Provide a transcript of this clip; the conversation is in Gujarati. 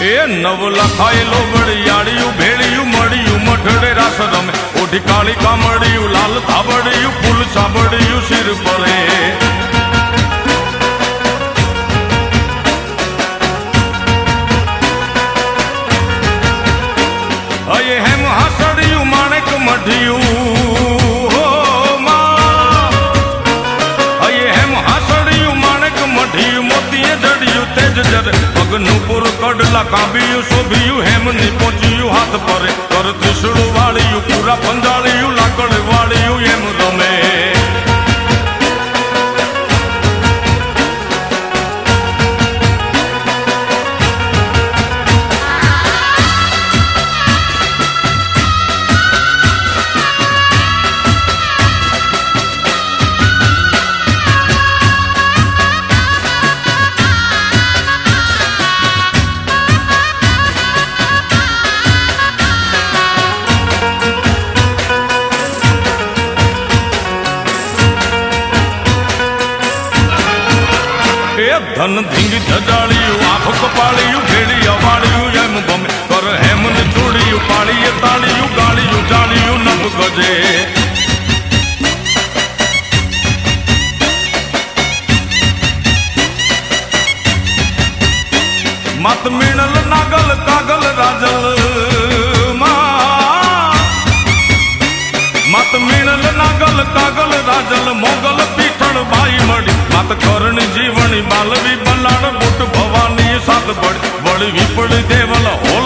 એ નવ લખાયેલો વડિયાળિયું ભેળિયું મળ્યું મઢડે રાસ રમે ઓઢી કાળી કામડિયું લાલ થાબડિયું ફૂલ સાબડિયું શિર પરે અયે હેમ હાસડિયું માણેક મઢિયું પગનું પુર કડલા કાંબિયું શોભિયું હેમની પહોંચ્યું હાથ પરે કર ત્રિશુળ વાળિયું પૂરા પંજાળિયું લાકડ વાળિયું એમ રમે ધન ધીંગ ધજાળિયું આંખ કપાળિયું ભેડી અવાળિયું એમ ગમે કર હેમન ચોડિયું પાળીએ તાળિયું ગાળિયું જાળિયું નભ ગજે મત મીણલ નાગલ કાગલ રાજલ મત મીણલ નાગલ કાગલ રાજલ મોગલ પીઠળ બાઈ મળી માત કરણી જીવણી બાલવી બલાડ બુટ ભવાની સાત બળી વળવી પડી દેવલ હોળ